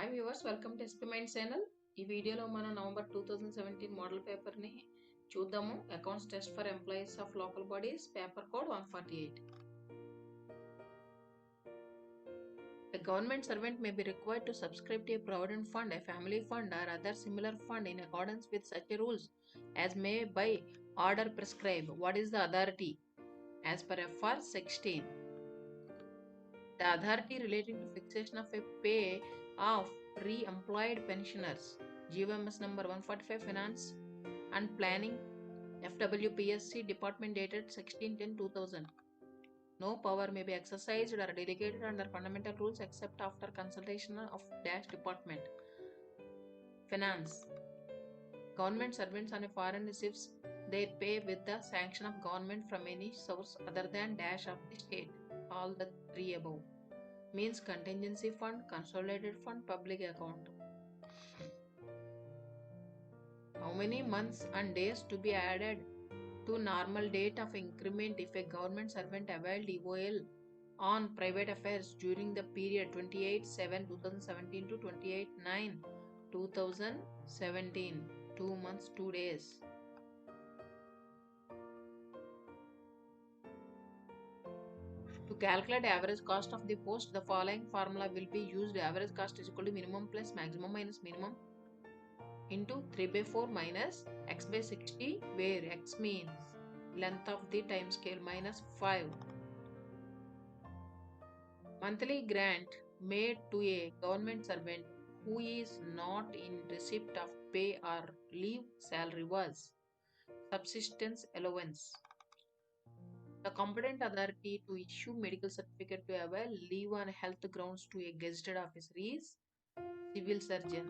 Hi viewers, welcome to SP mind channel. ఈ వీడియోలో మనం నవంబర్ 2017 మోడల్ పేపర్ని చూద్దాము. Accounts test for employees of local bodies, paper code 148. A government servant may be required to subscribe to a provident fund, a family fund, or other similar fund in accordance with such rules as may by order prescribe. What is the authority? As per FR 16. The authority relating to fixation of a pay of pre-employed pensioners, GVMS number 145, Finance and Planning, FWPSC Department dated 16/10/2000. No power may be exercised or delegated under fundamental rules except after consultation of dash department. Finance. Government servants on a foreign receives their pay with the sanction of government from any source other than dash of the state. All the three above. Means contingency fund, consolidated fund, public account. How many months and days to be added to normal date of increment if a government servant availed EOL on private affairs during the period 28/7/2017 to 28/9/2017, 2 months 2 days. To calculate average cost of the post, the following formula will be used. Average cost is equal to minimum plus maximum minus minimum into 3/4 minus x/60, where x means length of the time scale minus 5. Monthly grant made to a government servant who is not in receipt of pay or leave salary was subsistence allowance. The competent authority to issue medical certificate to avail leave on health grounds to a gazetted officer is civil surgeon.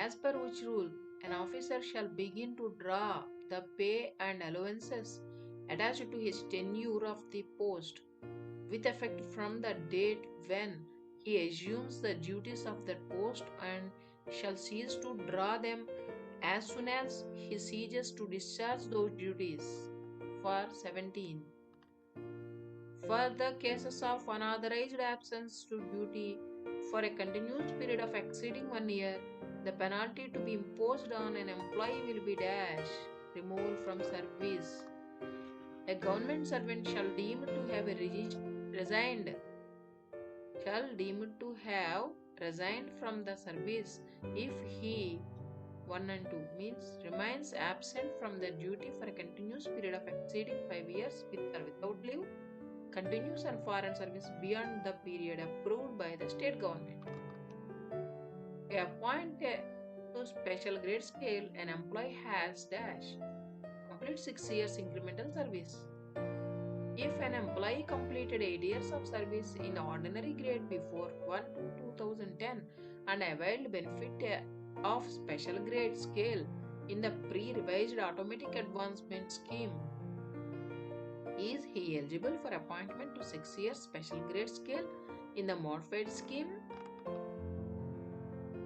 As per which rule, an officer shall begin to draw the pay and allowances attached to his tenure of the post with effect from the date when he assumes the duties of that post and shall cease to draw them as soon as he ceases to discharge those duties. For 17. For the cases of unauthorized absence to duty for a continuous period of exceeding 1 year, the penalty to be imposed on an employee will be dash removal from service. A government servant shall deem to have resigned from the service if he 1 and 2 means remains absent from the duty for a continuous period of exceeding 5 years with or without leave, continues on foreign service beyond the period approved by the state government. To appoint to special grade scale, an employee has dash complete 6 years incremental service. If an employee completed 8 years of service in the ordinary grade before 1/2/2010 and availed benefit of special grade scale in the pre-revised automatic advancement scheme, is he eligible for appointment to 6 years special grade scale in the modified scheme?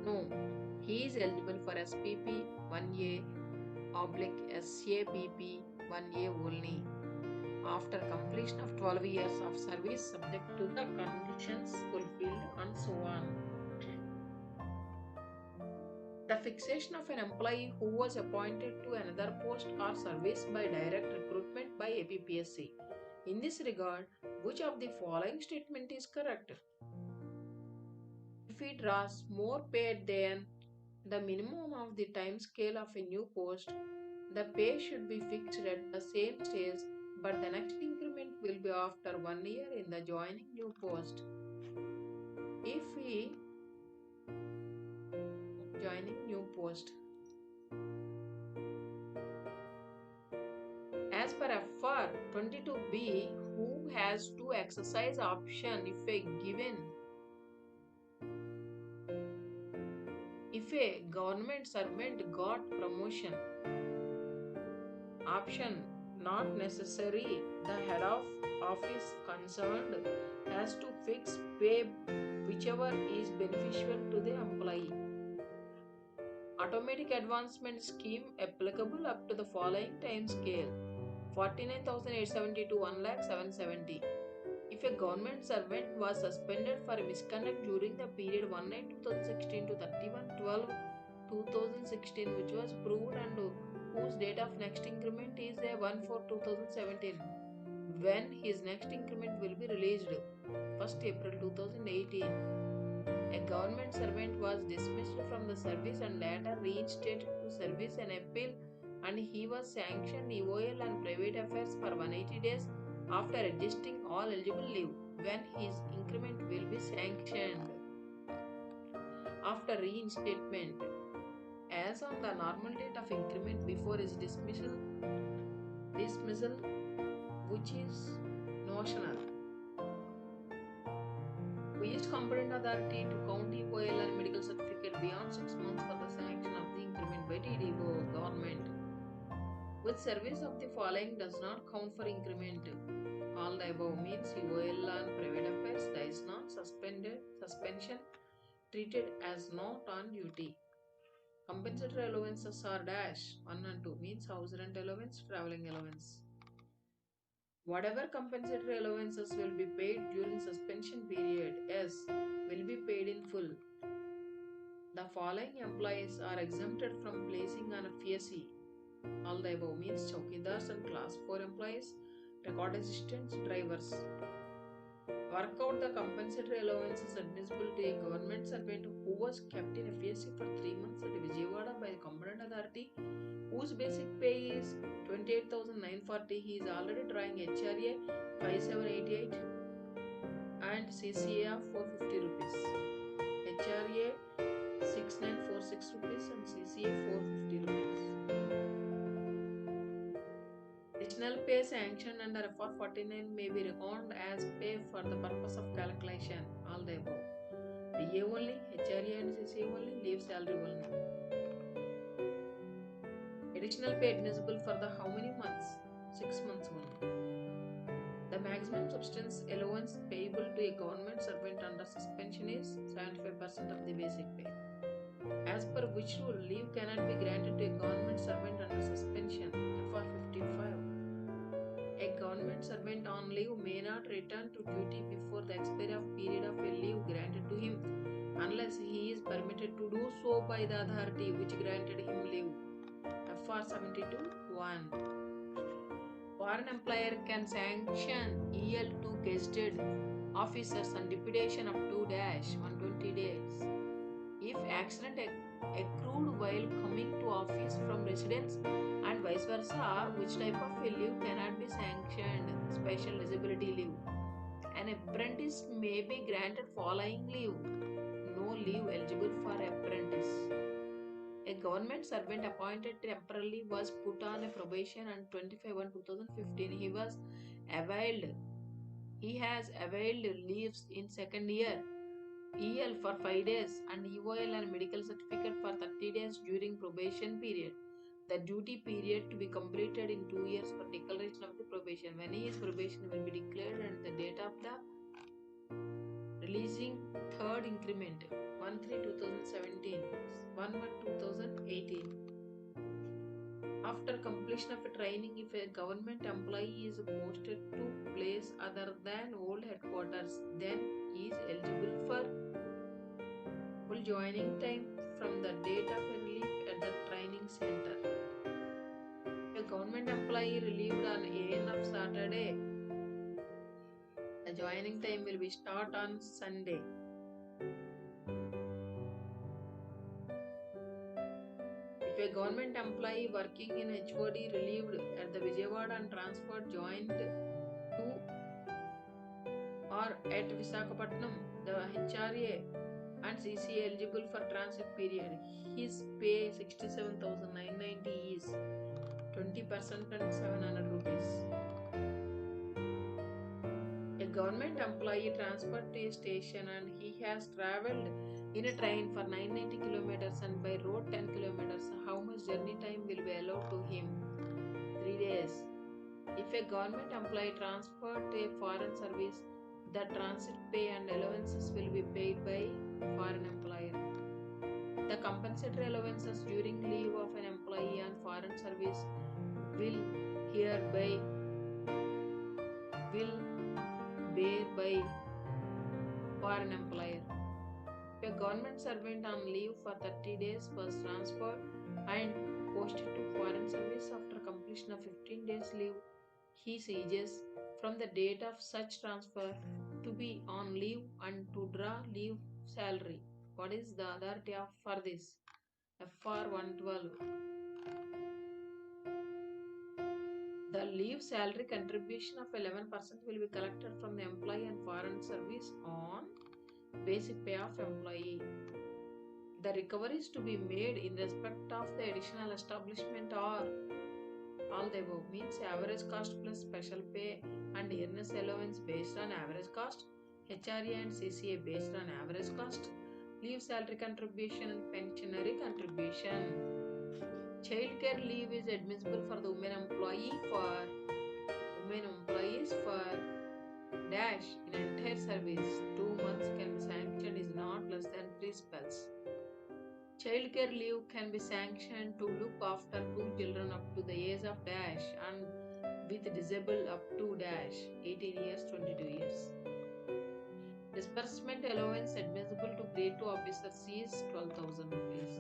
No, he is eligible for SPP 1A/SAPP 1A only after completion of 12 years of service subject to the conditions fulfilled and so on. The fixation of an employee who was appointed to another post or service by direct recruitment by APPSC. In this regard, which of the following statement is correct? If he draws more pay than the minimum of the time scale of a new post, the pay should be fixed at the same stage, but the next increment will be after 1 year in the joining new post. If he joining new post. As per FR 22B, who has to exercise option if a government servant got promotion? Option not necessary. The head of office concerned has to fix pay whichever is beneficial to the employee. Automatic advancement scheme applicable up to the following time scale: 49,870 to 1,07,770. If a government servant was suspended for misconduct during the period 1/9/2016 to 31/12/2016, which was proved and whose date of next increment is a 1/4/2017, when his next increment will be released 1st April 2018. A government servant was dismissed from the service and later reinstated to service and appeal, and he was sanctioned EOL and private affairs for 180 days after adjusting all eligible leave, when his increment will be sanctioned after reinstatement as on the normal date of increment before his dismissal, which is notional. Each competent authority to count EOL and medical certificate beyond 6 months for the sanction of the increment by TDO government. With service of the following does not count for increment. All the above means EOL and private affairs is not suspension treated as not on duty. Compensatory allowances are dash 1 and 2 means house rent allowance, traveling allowance. Whatever compensatory allowances will be paid during suspension period S will be paid in full. The following employees are exempted from placing on a PSE. All the above means chowkidars and class 4 employees, record assistants, drivers. Work out the compensatory allowances admissible to a government servant who was kept in a PSE for 3 months at Vijayawada by the competent authority, whose basic pay is 28,940. He is already drawing HRA 5788 and CCA of 450 rupees. HRA 6946 rupees and CCA 450 rupees. Additional pay sanctioned under FR 49 may be reckoned as pay for the purpose of calculation. All the above. DA only, HRA and CCA only, leave salary only. Additional pay admissible for the how many months? 6 months only. The maximum substance allowance payable to a government servant under suspension is 75% of the basic pay. As per which rule, leave cannot be granted to a government servant under suspension. FR 55. A government servant on leave may not return to duty before the expiry of period of a leave granted to him, unless he is permitted to do so by the authority which granted him leave. FR 72(1). Foreign employer can sanction EL to gazetted officers on deputation up to -120 days. If accident accrued while coming to office from residence and vice versa, which type of a leave cannot be sanctioned? Special disability leave. An apprentice may be granted following leave. No leave eligible for apprentice. A government servant appointed temporarily was put on a probation on 25/1/2015. He has availed leaves in second year, EL for 5 days and EOL and medical certificate for 30 days during probation period. The duty period to be completed in 2 years for declaration of the probation. When his probation will be declared and the date of the releasing third increment 1/3/2017, 1/1/2018. After completion of a training, if a government employee is posted to place other than old headquarters, then he is eligible for full joining time from the date of a relief at the training center. A government employee relieved on AN of Saturday, the joining time will be start on Sunday. If a government employee working in HOD relieved at the Vijayawada and transferred joined to or at Visakhapatnam, the HRA and CCA eligible for transit period. His pay 67,990 is 20% and 700 rupees. A government employee transferred to a station and he has travelled in a train for 990 kilometers and by road 10 kilometers. How much journey time will be allowed to him? 3 days. If a government employee transferred to a foreign service, the transit pay and allowances will be paid by foreign employer. The compensatory allowances during leave of an employee on foreign service will bear by foreign employer. If a government servant on leave for 30 days was transferred and posted to foreign service after completion of 15 days leave, he ceases from the date of such transfer to be on leave and to draw leave salary. What is the authority of for this? FR 112. The leave salary contribution of 11% will be collected from the employee and foreign service on basic pay of employee. The recovery is to be made in respect of the additional establishment or all the above means average cost plus special pay and earners allowance based on average cost, HRA and CCA based on average cost, leave salary contribution and pensionary contribution. Child care leave is admissible for the women employees for dash in entire service. 2 months can be sanctioned is not less than 3 spells. Child care leave can be sanctioned to look after 2 children up to the age of dash and with disabled up to dash 18 years 22 years. Disbursement allowance admissible to grade 2 officers is 12,000 rupees.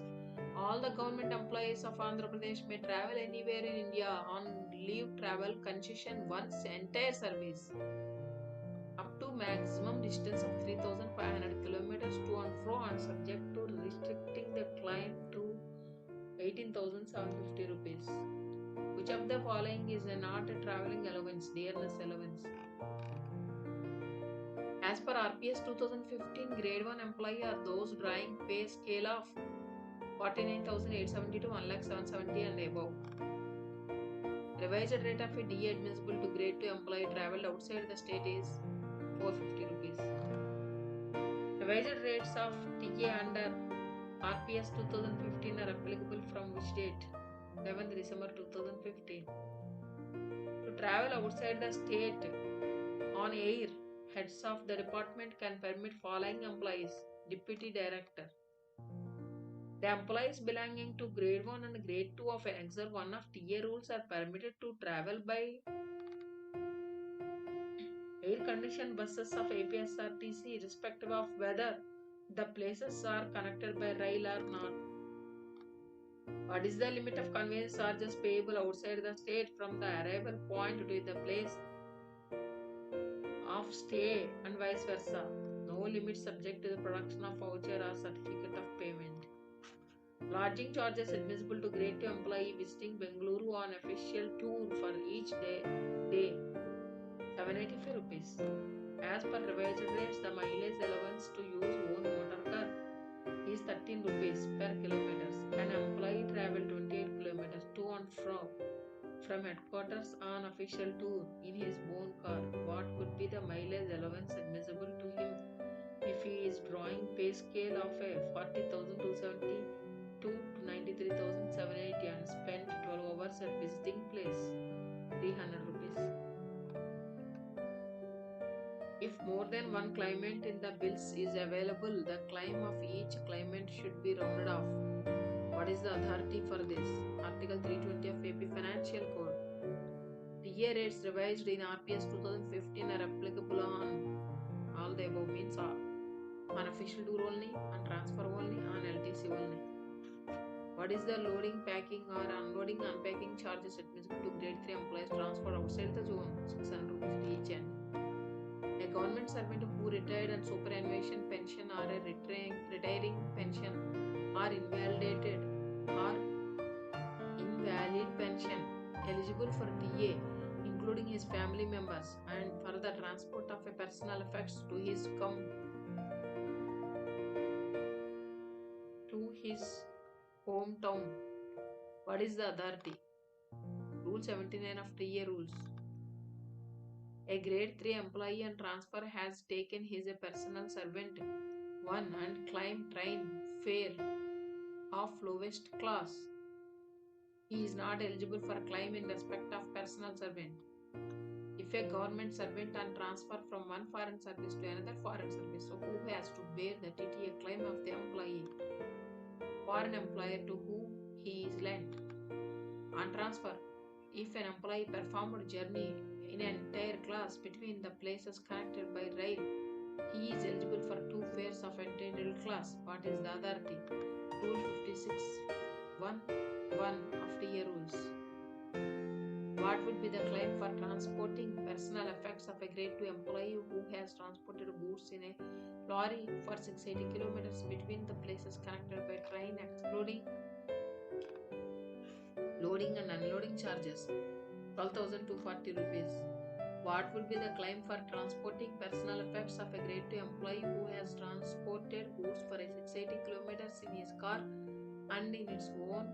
All the government employees of Andhra Pradesh may travel anywhere in India on leave travel concession once entire service up to maximum distance of 3,500 kilometers to and fro and subject to restricting the climb to 18,750 rupees. Which of the following is not a traveling allowance, dearness allowance? As per RPS 2015, grade 1 employee are those drawing pay scale of 49,870 to 1,770 and above. Revised rate of a DA admissible to grade 2 employee travelled outside the state is 450 rupees. Revised rates of TA under RPS 2015 are applicable from which date? 11th December 2015. To travel outside the state on air, heads of the department can permit following employees: Deputy Director. The employees belonging to grade 1 and grade 2 of Annexure 1 of TA rules are permitted to travel by air-conditioned buses of APSRTC irrespective of whether the places are connected by rail or not. What is the limit of conveyance charges payable outside the state from the arrival point to the place of stay and vice versa? No limit subject to the production of voucher or certificate of payment. Lodging charges admissible to grade 2 employee visiting Bengaluru on official tour for each day 785 rupees. As per revised rates, the mileage allowance to use own motor car is 13 rupees per kilometers. An employee travel 28 kilometers to and from headquarters on official tour in his own car. What could be the mileage allowance admissible to him if he is drawing pay scale of a 40,270 to 93,780 and spent 12 hours at visiting place? 300 rupees. If more than one claimant in the bills is available, the claim of each claimant should be rounded off. What is the authority for this? Article 320 of AP Financial Code. TA rates revised in RPS 2015 are applicable on all the above means on official tour only, on transfer only, on LTC only. What is the loading, packing or unloading, unpacking charges admissible to grade 3 employees transferred outside the zone? 600 rupees each end. A government servant who retired on superannuation pension or a retiring pension or invalid pension eligible for TA, including his family members, and for the transport of a personal effects to his hometown. What is the authority? Rule 79 of TA rules. A grade 3 employee on transfer has taken his a personal servant 1 and claimed train fare of lowest class. He is not eligible for claim in respect of personal servant. If a government servant on transfer from one foreign service to another foreign service, so who has to bear the TTA claim of the employee? Foreign employer to whom he is lent. On transfer, If an employee performed a journey in an entire class between the places connected by rail, he is eligible for two fares of entitled class. What is the authority? Rule 56 1 1 of TA rules. What would be the claim for transporting personal effects of a grade 2 employee who has transported goods in a lorry for 680 kilometers between the places connected by train, excluding loading and unloading charges? 12,240 rupees. What would be the claim for transporting personal effects of a grade 2 employee who has transported goods for a 680 kilometers in his car and in its own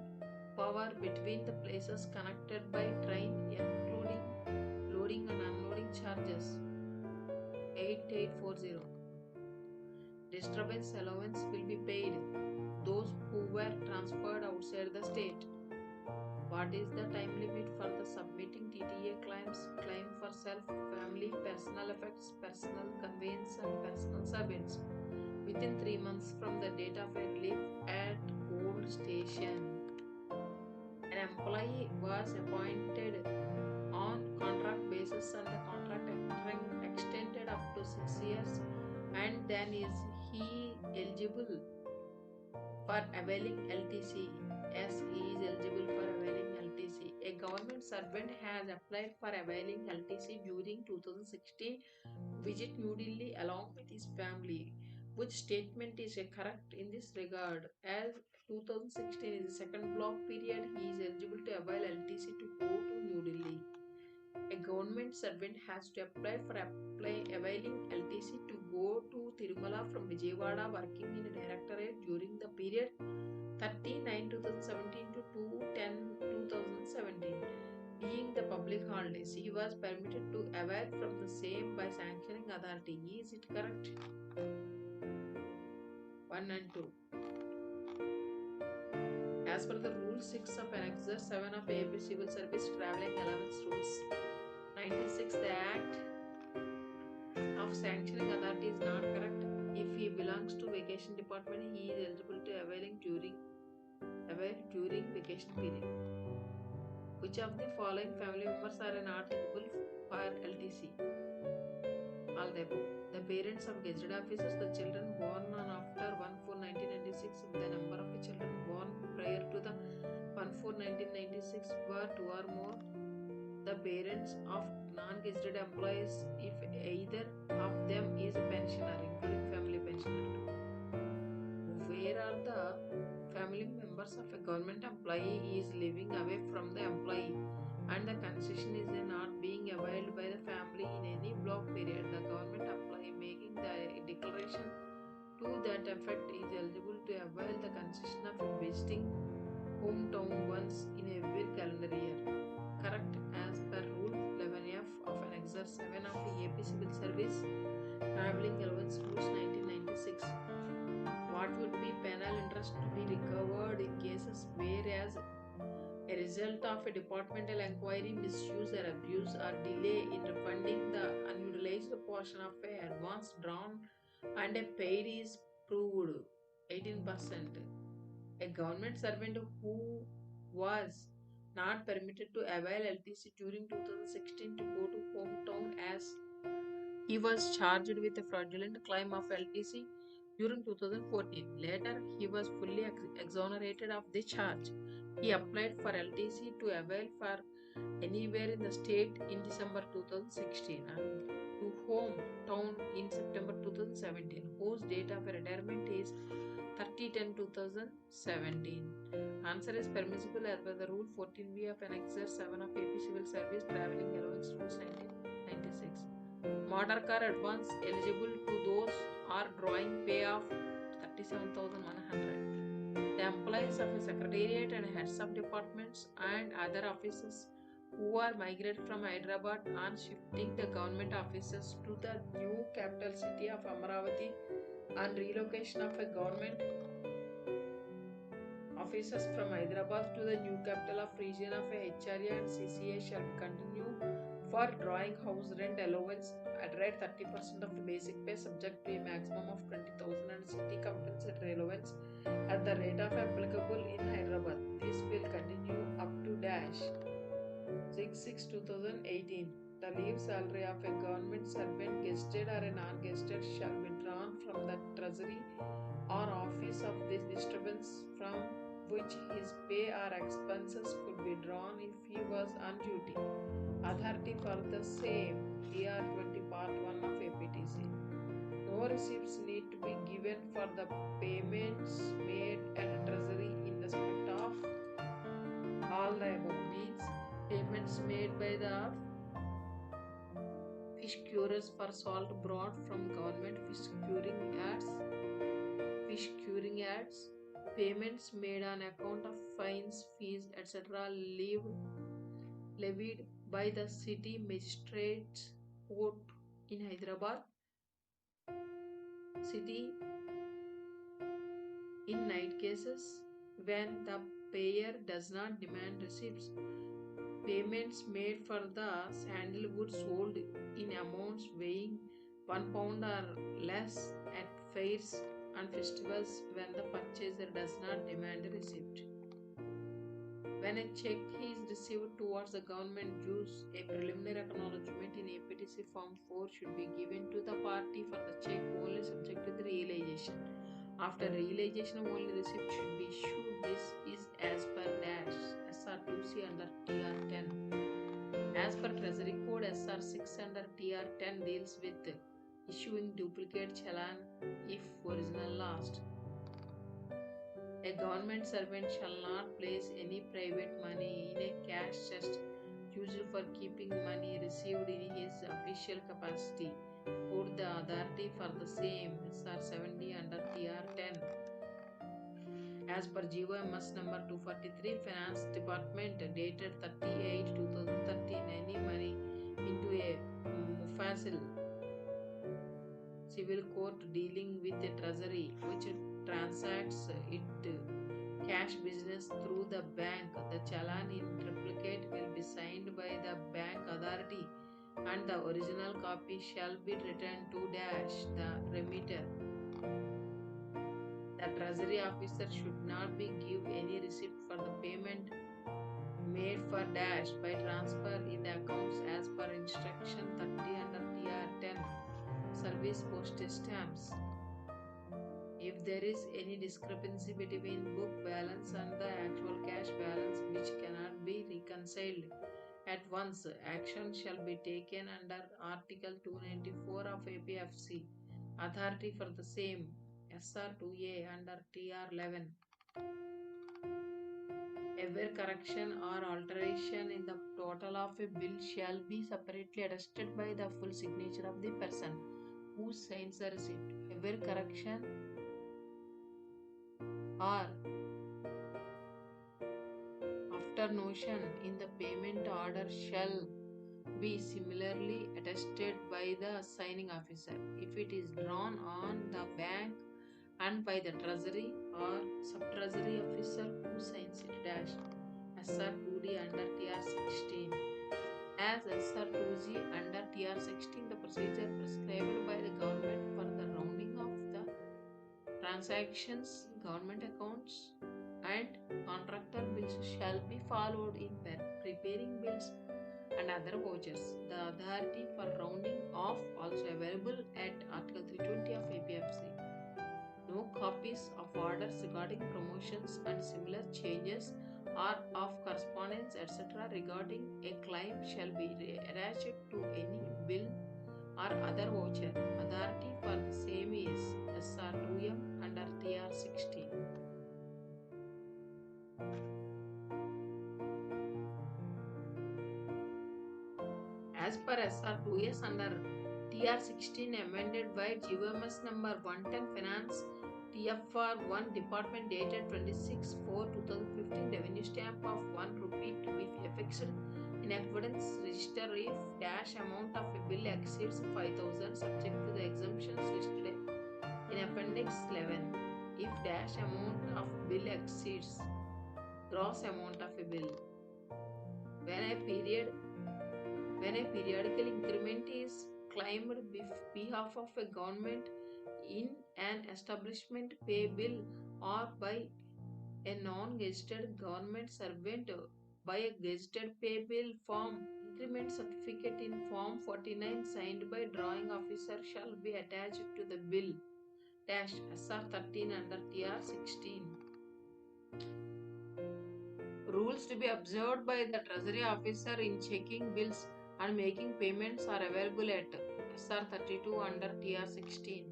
power between the places connected by train, including loading and unloading charges? 8840. Disturbance allowance will be paid those who were transferred outside the state. What is the time limit for the submitting TTA claims? Claim for self, family, personal effects, personal conveyance and personal servants within 3 months from the date of a relief at old station. An employee was appointed on contract basis and the contract extended up to 6 years, and then is he eligible for availing LTC? Yes, he is eligible for availing LTC. A government servant has applied for availing LTC during 2016 visit New Delhi along with his family. Which statement is correct in this regard? As 2016 is the second block period, he is eligible to avail LTC to go to New Delhi. A government servant has to apply for availing LTC to go to Tirumala from Vijayawada working in a directorate during the period 30/9/2017 to 2/10/2017. Being the public holidays, he was permitted to avail from the same by sanctioning authority. Is it correct? 1 and 2. As per the Rule 6 of Annexure 7 of AP Civil Service Travelling Allowance Rules 96, the Act of Sanctioning Authority is not correct. If he belongs to Vacation Department, he is eligible to avail during vacation period. Which of the following family members are not eligible for LTC? All the above. The parents of gazetted officers, the children born on after 1/4/1996, the number of children born prior to the 1/4/1996 were 2 or more, the parents of non-gazetted employees if either of them is a pensioner, including family pensioner. Where are the family members of a government employee is living away from the employee and the concession is not being availed by the family in any block period? The government employee making the declaration to that effect is eligible to avail the concession of visiting hometown once in every calendar year. Correct as per Rule 11F of Annexure 7 of the AP Civil Service Travelling Allowance Rules 1996. What would be penal interest to be recovered in cases whereas a result of a departmental inquiry, misuse or abuse or delay in refunding the unutilized portion of a advance drawn and a paid is proved? 18%. A government servant who was not permitted to avail LTC during 2016 to go to hometown as he was charged with a fraudulent claim of LTC during 2014. Later, he was fully exonerated of the charge. He applied for LTC to avail for anywhere in the state in December 2016 and to hometown in September 2017, whose date of retirement is 30/10/2017. Answer is permissible as per the Rule 14B of Annexure 7 of AP Civil Service Travelling Allowance Rules 1996. Motor car advance eligible to those are drawing pay of 37,100. The employees of a secretariat and heads of departments and other offices who are migrated from Hyderabad on shifting the government offices to the new capital city of Amaravati on relocation of a government offices from Hyderabad to the new capital of region of a HRA and CCA shall continue for drawing house rent allowance at rate 30% of the basic pay subject to a maximum of 20,000 and city compensatory allowance at the rate of applicable in Hyderabad. This will continue up to dash. 6/6/2018. The leave salary of a government servant, gazetted or a non-gazetted, shall be drawn from the treasury or office of this disturbance, from which his pay or expenses could be drawn if he was on duty. Authority for the same. TR 20 Part 1 of APTC. No receipts need to be given for the payments made at treasury in respect of all the above. Means payments made by the fish curers for salt brought from government fish curing yards, payments made on account of fines, fees, etc. levied by the city magistrates court in Hyderabad city in night cases when the payer does not demand receipts. Payments made for the sandalwood sold in amounts weighing 1 pound or less at fairs and festivals when the purchaser does not demand a receipt. When a check is received towards the government dues, a preliminary acknowledgement in APTC Form 4 should be given to the party for the check only subject to the realization. After realization, only receipt should be issued. This is as per dash SR2C under TR10. As per Treasury Code, SR6 under TR10 deals with issuing duplicate challan if original lost. A government servant shall not place any private money in a cash chest used for keeping money received in his official capacity. Put the authority for the same. SR70 under TR10. As per GOMS number 243, Finance Department dated 30/8/2013, any money into a Mufasil civil court dealing with a treasury which transacts it cash business through the bank, the challan in triplicate will be signed by the bank authority and the original copy shall be returned to dash the remitter. The treasury officer should not be give any receipt for the payment made for dash by transfer in the accounts as per instruction 30 under TR10. Service postage stamps. If there is any discrepancy between book balance and the actual cash balance which cannot be reconciled at once, action shall be taken under Article 294 of APFC. Authority for the same. SR2A under TR11. Every correction or alteration in the total of a bill shall be separately attested by the full signature of the person who signs the receipt. Every correction or after notion in the payment order shall be similarly attested by the signing officer if it is drawn on the bank and by the treasury or sub-treasury officer who signs it dash. SR2D under TR16. As SR2G under TR16, the procedure prescribed by the government for the rounding of the transactions, government accounts and contractor bills shall be followed in preparing bills and other vouchers. The authority for rounding off also available at Article 320 of APFC. No copies of orders regarding promotions and similar changes or of correspondence etc. regarding a claim shall be attached to any bill or other voucher. Authority for the same is SR2M under TR16. As per SR2S under TR16 amended by GOMS number 110 Finance TFR1 Department dated 26/4/2015, revenue stamp of 1 rupee to be affixed in evidence register if dash amount of a bill exceeds 5,000 subject to the exemptions listed in Appendix 11. If dash amount of bill exceeds gross amount of a bill. When a periodical increment is claimed behalf of a government in an establishment pay bill or by a non-gazetted government servant by a gazetted pay bill form. Increment certificate in Form 49 signed by drawing officer shall be attached to the bill dash SR 13 under TR 16. Rules to be observed by the Treasury officer in checking bills and making payments are available at SR 32 under TR 16.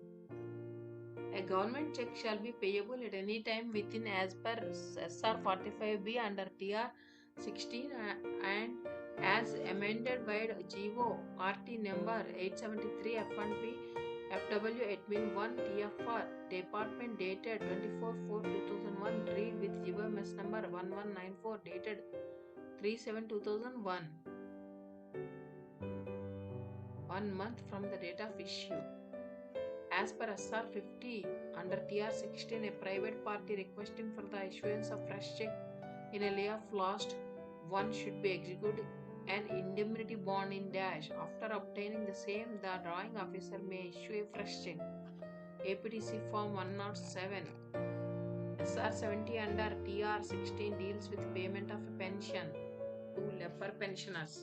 A government check shall be payable at any time within as per SR 45B under TR 16 and as amended by GO RT number 873 F1P FW Admin 1 TFR Department dated 24/4/2001 read with GOMS number 1194 dated 3/7/2001. 1 month from the date of issue. As per SR 50 under TR 16, a private party requesting for the issuance of fresh check in a lay of lost one should be executed an indemnity bond in dash. After obtaining the same, the drawing officer may issue a fresh check. APTC Form 107. SR 70 under TR 16 deals with payment of a pension to leper pensioners.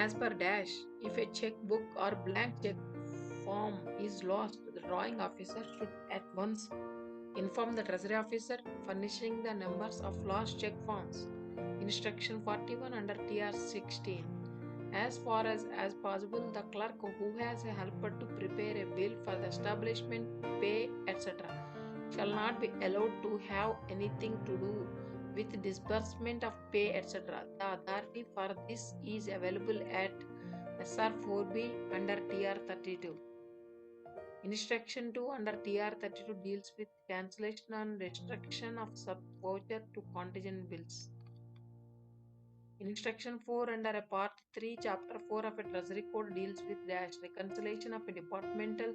As per dash, if a checkbook or blank check form is lost, the drawing officer should at once inform the treasury officer furnishing the numbers of lost check forms. Instruction 41 under TR 16. As far as possible, the clerk who has a helper to prepare a bill for the establishment, pay, etc. shall not be allowed to have anything to do with disbursement of pay, etc. The authority for this is available at SR 4B under TR 32. Instruction 2 under TR 32 deals with cancellation and restriction of sub-voucher to contingent bills. Instruction 4 under a Part 3, Chapter 4 of a Treasury Code deals with dash reconciliation of a departmental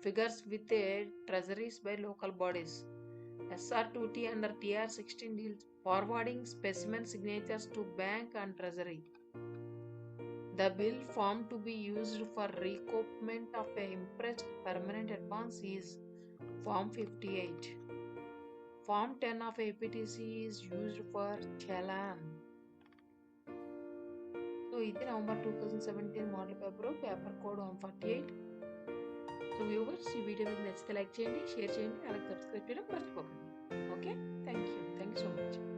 figures with a treasuries by local bodies. SR 2T under TR 16 deals forwarding specimen signatures to bank and treasury. The bill form to be used for recoupment of a impressed permanent advance is Form 58. Form 10 of APTC is used for challan. So, ఇది November 2017 model paper code 148. So viewers, ఈ video మీకు నచ్చితే like చేయండి, share చేయండి, అలాగే subscribe చేయడం మర్చిపోకండి. Okay, thank you so much.